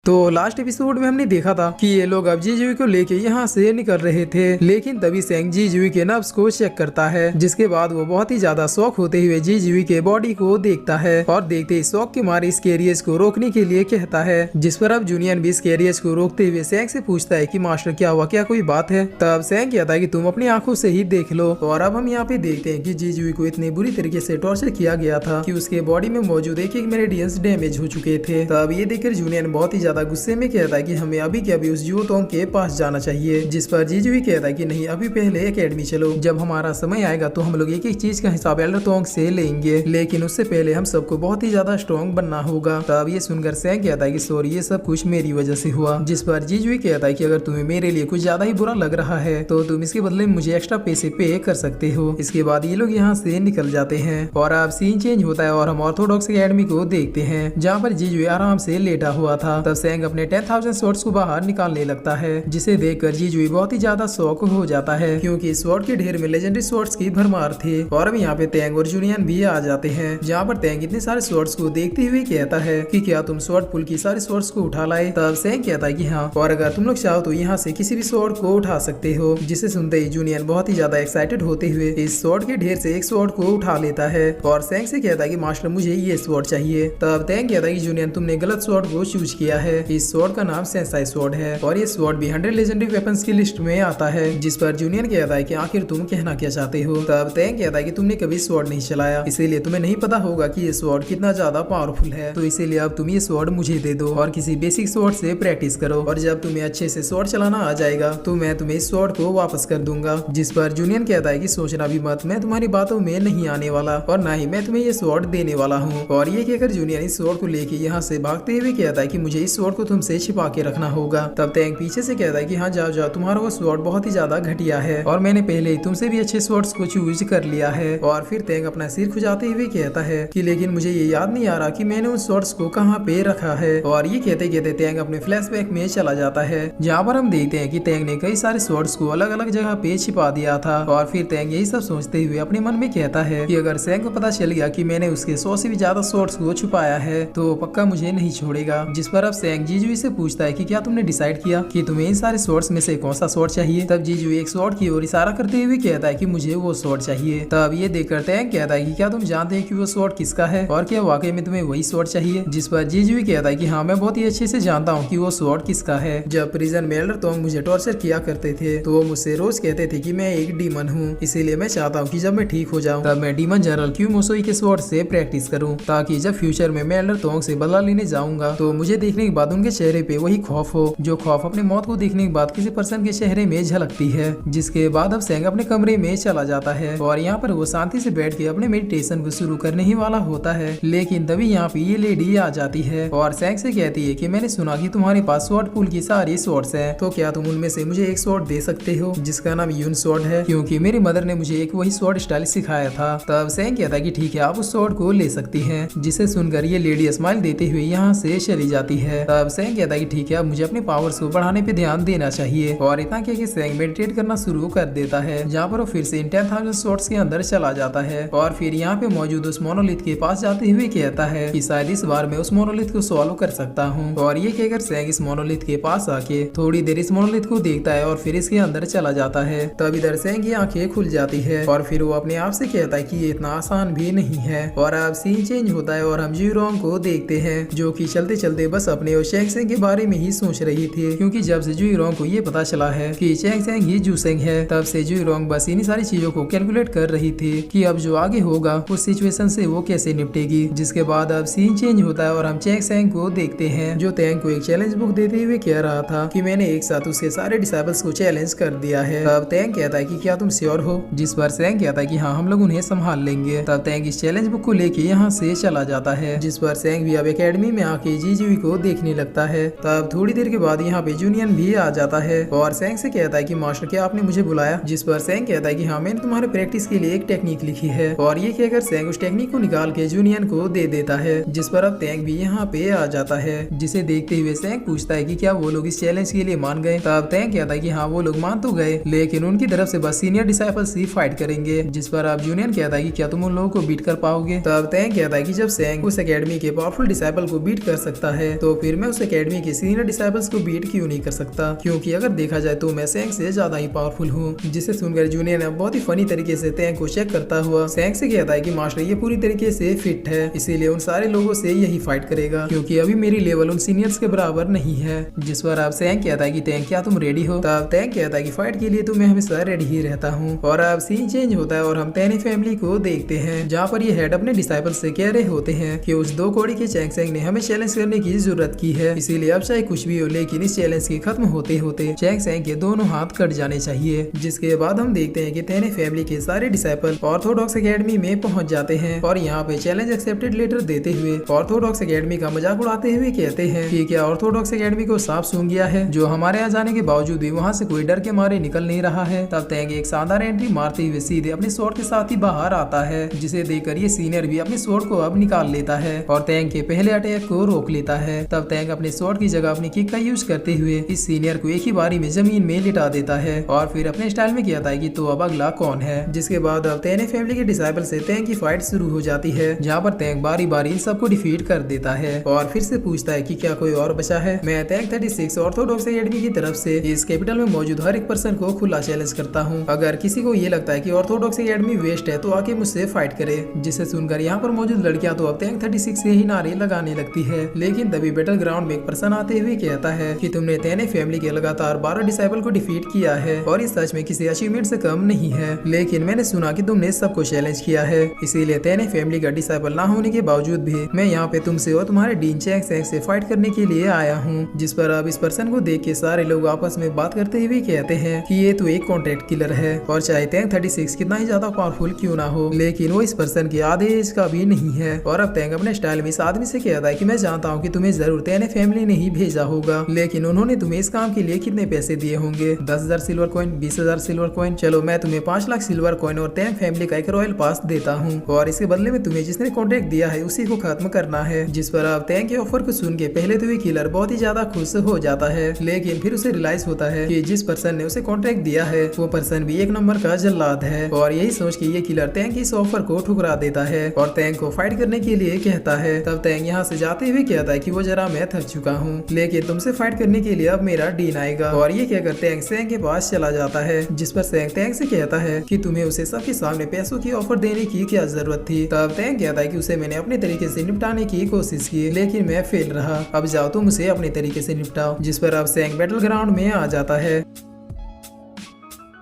तो last episode में हमने देखा था कि ये लोग अब जीजुई को लेके यहाँ से निकल रहे थे, लेकिन तभी सेंग जीजुई के नब्ज को चेक करता है, जिसके बाद वो बहुत ही ज्यादा शॉक होते हुए जीजुई के बॉडी को देखता है और देखते ही शॉक के मारे इस कैरियर्स को रोकने के लिए कहता है, जिस पर अब जूनियन भी इस कैरियर्स को रोकते हुए सेंग से पूछता है कि मास्टर क्या हुआ, क्या कोई बात है। तब सेंग कहता है कि तुम अपनी आंखों से ही देख लो। और अब हम यहाँ पे देखते हैं कि जीजुई को इतनी बुरी तरीके से टॉर्चर किया गया था कि उसके बॉडी में मौजूद एक मेरिडियंस डैमेज हो चुके थे। तब ये देखकर जूनियन बहुत ही ज्यादा गुस्से में कहता है कि हमें अभी के अभी उस जियो टोंग के पास जाना चाहिए, जिस पर जीजुई कहता है कि नहीं, अभी पहले एकेडमी चलो, जब हमारा समय आएगा तो हम लोग एक एक चीज का हिसाब एल्डर टोंग से लेंगे, लेकिन उससे पहले हम सबको बहुत ही ज्यादा स्ट्रॉन्ग बनना होगा। तब ये सुनकर सेंग कहता है कि सॉरी, ये सब कुछ मेरी वजह से हुआ। जिस पर जीजुई कहता है कि अगर तुम्हें मेरे लिए कुछ ज्यादा ही बुरा लग रहा है तो तुम इसके बदले मुझे एक्स्ट्रा पैसे पे कर सकते हो। इसके बाद ये लोग यहाँ से निकल जाते हैं और अब सीन चेंज होता है और हम ऑर्थोडॉक्स एकेडमी को देखते हैं, जहाँ पर जीजुई आराम से लेटा हुआ था। तब सेंग अपने 10,000 स्वॉर्ड्स को बाहर निकालने लगता है, जिसे देखकर जीजुई बहुत ही ज्यादा शॉक हो जाता है, क्योंकि स्वॉर्ड के ढेर में लेजेंडरी स्वॉर्ड्स की भरमार थे। और अब यहाँ पे तेंग और जूनियन भी आ जाते हैं, जहाँ पर तेंग इतने सारे स्वॉर्ड्स को देखते हुए कहता है कि क्या तुम स्वॉर्ड पुल की सारे स्वॉर्ड्स को उठा लाए। तब सेंग कहता है कि हाँ, और अगर तुम लोग चाहो तो यहाँ से किसी भी स्वॉर्ड को उठा सकते हो। जिसे सुनते ही जूनियन बहुत ही ज्यादा एक्साइटेड होते हुए इस स्वॉर्ड के ढेर से एक स्वॉर्ड को उठा लेता है और सेंग से कहता है कि मास्टर मुझे ये स्वॉर्ड चाहिए। तब तेंग कहता है कि जूनियन तुमने गलत स्वॉर्ड को चूज किया है, इस स्वॉर्ड का नाम सेंसाई स्वॉर्ड है और ये स्वॉर्ड भी 100 लेजेंडरी वेपन्स की लिस्ट में आता है। जिस पर जूनियन कहता है कि आखिर तुम कहना क्या चाहते हो। तब तेंग कहता है कि तुमने कभी स्वॉर्ड नहीं चलाया, इसीलिए तुम्हें नहीं पता होगा कि ये स्वॉर्ड कितना ज्यादा पावरफुल है, तो इसीलिए अब तुम ये स्वॉर्ड मुझे दे दो और किसी बेसिक स्वॉर्ड से प्रैक्टिस करो, और जब तुम्हें अच्छे से स्वॉर्ड चलाना आ जाएगा तो मैं तुम्हें इस स्वॉर्ड को वापस कर दूंगा। जिस पर जूनियन कहता है कि सोचना भी मत, मैं तुम्हारी बातों में नहीं आने वाला और ना ही मैं तुम्हें ये स्वॉर्ड देने वाला हूँ। और ये कहकर जूनियन इस स्वॉर्ड को लेके यहाँ से भागते हुए कहता है कि मुझे इस स्वॉर्ड को तुमसे छिपा के रखना होगा। तब तेंग पीछे से कहता है कि हाँ जाओ जाओ, तुम्हारा वो स्वॉर्ड बहुत ही ज्यादा घटिया है और मैंने पहले ही तुमसे भी अच्छे स्वॉर्ड्स को चूज कर लिया है। और फिर तेंग अपना सिर खुजाते हुए कहता है कि लेकिन मुझे ये याद नहीं आ रहा कि मैंने उन स्वॉर्ड्स को कहाँ पे रखा है। और ये कहते कहते तेंग अपने फ्लैशबैक में चला जाता है, जहाँ पर हम देखते हैं कि तेंग ने कई सारे स्वॉर्ड्स को अलग अलग जगह पे छिपा दिया था। और फिर तेंग यही सब सोचते हुए अपने मन में कहता है कि अगर सेंग को पता चल गया कि मैंने उसके 100 से भी ज्यादा स्वॉर्ड्स को छुपाया है तो पक्का मुझे नहीं छोड़ेगा। जिस पर अब सेंग जीजुई से पूछता है कि क्या तुमने डिसाइड किया कि तुम्हें इन सारे स्वॉर्ड्स में से कौन सा स्वॉर्ड चाहिए। तब जीजुई एक स्वॉर्ड की ओर इशारा करते हुए कहता है कि मुझे वो स्वॉर्ड चाहिए। तब ये देखकर तेंग कहता है कि क्या तुम जानते हैं कि वो स्वॉर्ड किसका है और क्या वाकई में तुम्हें वही स्वॉर्ड चाहिए। जिस पर जीजुई कहता है कि हाँ, मैं बहुत ही अच्छे से जानता हूँ कि वो स्वॉर्ड किसका है। जब प्रिजन में एल्डर टोंग मुझे टॉर्चर किया करते थे तो वो मुझसे रोज कहते थे कि मैं एक डीमन हूँ, इसीलिए मैं चाहता हूँ कि जब मैं ठीक हो जाऊँ तब मैं डीमन जनरल क्यूमोसोई के स्वॉर्ड से प्रैक्टिस करूँ, ताकि जब फ्यूचर में मैं एल्डर टोंग से बदला लेने जाऊंगा तो मुझे देखने के बाद उनके चेहरे पे वही खौफ हो जो खौफ अपने मौत को देखने के बाद किसी पर्सन के चेहरे में झलकती है। जिसके बाद अब सेंग अपने कमरे में चला जाता है और यहाँ पर वो शांति से बैठ के अपने मेडिटेशन को शुरू करने ही वाला होता है, लेकिन तभी यहाँ पे ये लेडी आ जाती है और सेंग से कहती है कि मैंने सुना कि तुम्हारे पास स्वॉर्ड पूल की सारी स्वॉर्ड्स हैं, तो क्या तुम उनमें से मुझे एक स्वॉर्ड दे सकते हो जिसका नाम यून स्वॉर्ड है, क्योंकि मेरी मदर ने मुझे एक वही स्वॉर्ड स्टाइल सिखाया था। तब सेंग कहता है कि ठीक है, आप उस स्वॉर्ड को ले सकती हैं। जिसे सुनकर ये लेडी स्माइल देते हुए यहाँ से चली जाती है। तब सेंग कहता है कि ठीक है, अब मुझे अपने पावर्स को बढ़ाने पे ध्यान देना चाहिए। और इतना क्या कि सेंग मेडिटेट करना शुरू कर देता है, जहाँ पर वो फिर से 10,000 स्वॉर्ड्स के अंदर चला जाता है और फिर यहाँ पे मौजूद उस मोनोलिथ के पास जाते हुए कहता है कि शायद इस बार मैं उस मोनोलिथ को सॉल्व कर सकता हूँ। और ये कहकर सेंग इस मोनोलिथ के पास आके थोड़ी देर इस मोनोलिथ को देखता है और फिर इसके अंदर चला जाता है। तब इधर सेंग की आंखें खुल जाती है और फिर वो अपने आप से कहता है कि ये इतना आसान भी नहीं है। और अब सीन चेंज होता है और हम जुइरोंग को देखते हैं, जो कि चलते चलते बस अपने और चेंग सेंग के बारे में ही सोच रही थी, क्योंकि जब से जुइरोंग को ये पता चला है कि चेंग सेंग ही जूसेंग है, तब से जुइरोंग बस इन्हीं सारी चीजों को कैलकुलेट कर रही थी कि अब जो आगे होगा उस सिचुएशन से वो कैसे निपटेगी। जिसके बाद अब सीन चेंज होता है और हम चेंग सेंग को देखते हैं, जो तेंग को एक चैलेंज बुक देते हुए कह रहा था कि मैंने एक साथ उसके सारे डिसाइबल्स को चैलेंज कर दिया है। तब तेंग कहता है कि क्या तुम श्योर हो। जिस पर सेंग कहता है कि हाँ, हम लोग उन्हें संभाल लेंगे। तब तेंग इस चैलेंज बुक को लेके यहाँ से चला जाता है, जिस पर सेंग भी अब एकेडमी में आके जीजुई को देखने लगता है। तब थोड़ी देर के बाद यहाँ पे जूनियन भी आ जाता है और सेंग से कहता है कि मास्टर क्या आपने मुझे बुलाया। जिस पर सेंग कहता है कि हाँ, मैंने तुम्हारे प्रैक्टिस के लिए एक टेक्निक लिखी है। और ये कहकर सेंग उस टेक्निक को निकाल के जूनियन को दे देता है, जिस पर अब तेंग भी यहाँ पे आ जाता है। जिसे देखते हुए सेंग पूछता है कि क्या वो लोग इस चैलेंज के लिए मान गए। तब तेंग कहता है कि हाँ, वो लोग मान तो गए, लेकिन उनकी तरफ से बस सीनियर डिसाइपल्स ही फाइट करेंगे। जिस पर अब जूनियन कहता है कि क्या तुम उन लोगों को बीट कर पाओगे। तब तेंग कहता है कि जब सेंग उस एकेडमी के पावरफुल डिसाइपल को बीट कर सकता है तो फिर फिर मैं उस एकेडमी के सीनियर डिसाइबल्स को बीट क्यों नहीं कर सकता, क्योंकि अगर देखा जाए तो मैं सैंग से ज्यादा ही पावरफुल हूँ। जिसे सुनकर जूनियर ने बहुत ही फनी तरीके से तैंग को चेक करता हुआ सैंग से कहता है कि मास्टर ये पूरी तरीके से फिट है, इसीलिए उन सारे लोगों से यही फाइट करेगा, क्योंकि अभी मेरी लेवल उन सीनियर्स के बराबर नहीं है। जिस पर अब सैंग कहता है कि तैंग क्या तुम रेडी हो? तब तैंग कहता है कि फाइट के लिए तो मैं हमेशा रेडी ही रहता हूँ। और अब सीन चेंज होता है और हम तैनी फैमिली को देखते हैं, जहाँ पर ये हेड अपने डिसाइपल से कह रहे होते हैं कि उस 2 कौड़ी के चैंग सैंग ने हमें चैलेंज करने की जरूरत की है, इसीलिए अब चाहे कुछ भी हो लेकिन इस चैलेंज के खत्म होते होते चैंग सैंग के दोनों हाथ कट जाने चाहिए। जिसके बाद हम देखते हैं कि तैनी फैमिली के सारे डिसाइपल ऑर्थोडॉक्स एकेडमी में पहुंच जाते हैं और यहाँ पे चैलेंज एक्सेप्टेड लेटर देते हुए ऑर्थोडॉक्स एकेडमी का मजाक उड़ाते हुए कहते हैं कि क्या ऑर्थोडॉक्स एकेडमी को सांप सूंघ गया है, जो हमारे यहाँ जाने के बावजूद भी वहाँ से कोई डर के मारे निकल नहीं रहा है। तब तैंग एक शानदार एंट्री मारते हुए सीधे अपने स्वॉर्ड के साथ ही बाहर आता है, जिसे देखकर ये सीनियर भी अपने स्वॉर्ड को अब निकाल लेता है और तैंग के पहले अटैक को रोक लेता है। तब तैंग अपने स्वॉर्ड की जगह अपनी किक का यूज करते हुए इस सीनियर को एक ही बारी में जमीन में लिटा देता है और फिर अपने स्टाइल में कहता है कि तो अब अगला कौन है। जिसके बाद अब तैनी फैमिली के डिसाइपल से तैंग की फाइट शुरू हो जाती है, जहाँ पर तैंग बारी बारी इन सबको डिफीट कर देता है और फिर से पूछता है कि क्या कोई और बचा है। मैं तैंग 36 ऑर्थोडॉक्स एकेडमी की तरफ से इस कैपिटल में मौजूद हर एक पर्सन को खुला चैलेंज करता हूँ। अगर किसी को ये लगता है कि ऑर्थोडॉक्स एकेडमी वेस्ट है तो आके मुझसे फाइट करे। जिसे सुनकर यहाँ पर मौजूद लड़कियां तो अब तैंग 36 से ही नारे लगाने लगती है, लेकिन तभी बैटल ग्राउंड में एक पर्सन आते हुए कहता है कि तुमने तैनी फैमिली के लगातार 12 डिसाइपल को डिफीट किया है और इस सच में किसी अचीवमेंट से कम नहीं है, लेकिन मैंने सुना कि तुमने सबको चैलेंज किया है, इसीलिए तैनी फैमिली का डिसाइपल ना होने के बावजूद भी मैं यहाँ पे तुमसे और तुम्हारे डीन चैंग सैंग से फाइट करने के लिए आया हूँ। जिस पर अब इस पर्सन को देख के सारे लोग आपस में बात करते हुए कहते हैं कि ये तो एक कॉन्ट्रैक्ट किलर है और चाहे तैंग 36 कितना ही ज्यादा पावरफुल क्यों ना हो, लेकिन वो इस पर्सन के आधे एज का भी नहीं है। और अब तैंग अपने स्टाइल में इस आदमी से कहता है कि मैं जानता हूँ कि तुम्हें जरूर तैनी फैमिली ने ही भेजा होगा, लेकिन उन्होंने तुम्हें इस काम के लिए कितने पैसे दिए होंगे? 10,000 सिल्वर कॉइन, 20,000 सिल्वर कॉइन। चलो मैं तुम्हें 5 लाख सिल्वर कॉइन और तैंग फैमिली का एक रॉयल पास देता हूँ और इसके बदले में तुम्हें जिसने कॉन्ट्रैक्ट दिया है उसी को खत्म करना है। जिस पर अब तैंग के ऑफर को सुन के पहले तो ये किलर बहुत ही ज्यादा खुश हो जाता है, लेकिन फिर उसे रियलाइज होता है कि जिस पर्सन ने उसे कॉन्ट्रैक्ट दिया है वो पर्सन भी एक नंबर का जल्लाद है और यही सोच के ये किलर तैंग की इस ऑफर को ठुकरा देता है और तैंग को फाइट करने के लिए कहता है। तब तैंग यहाँ से जाते हुए कहता है कि वो जरा मैं थक चुका हूँ, लेकिन तुमसे फाइट करने के लिए अब मेरा डीन आएगा और ये कहकर तैंग सैंग के पास चला जाता है। जिस पर सैंग तैंग से कहता है कि तुम्हें उसे सबके सामने पैसों की ऑफर देने की क्या जरूरत थी। तब तैंग कहता है कि उसे मैंने अपने तरीके से निपटाने की कोशिश की, लेकिन मैं फेल रहा, अब जाओ तुम उसे अपने तरीके से निपटाओ। जिस पर अब सैंग बैटल ग्राउंड में आ जाता है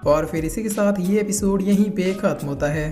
और फिर इसी के साथ ये एपिसोड यहीं पे खत्म होता है।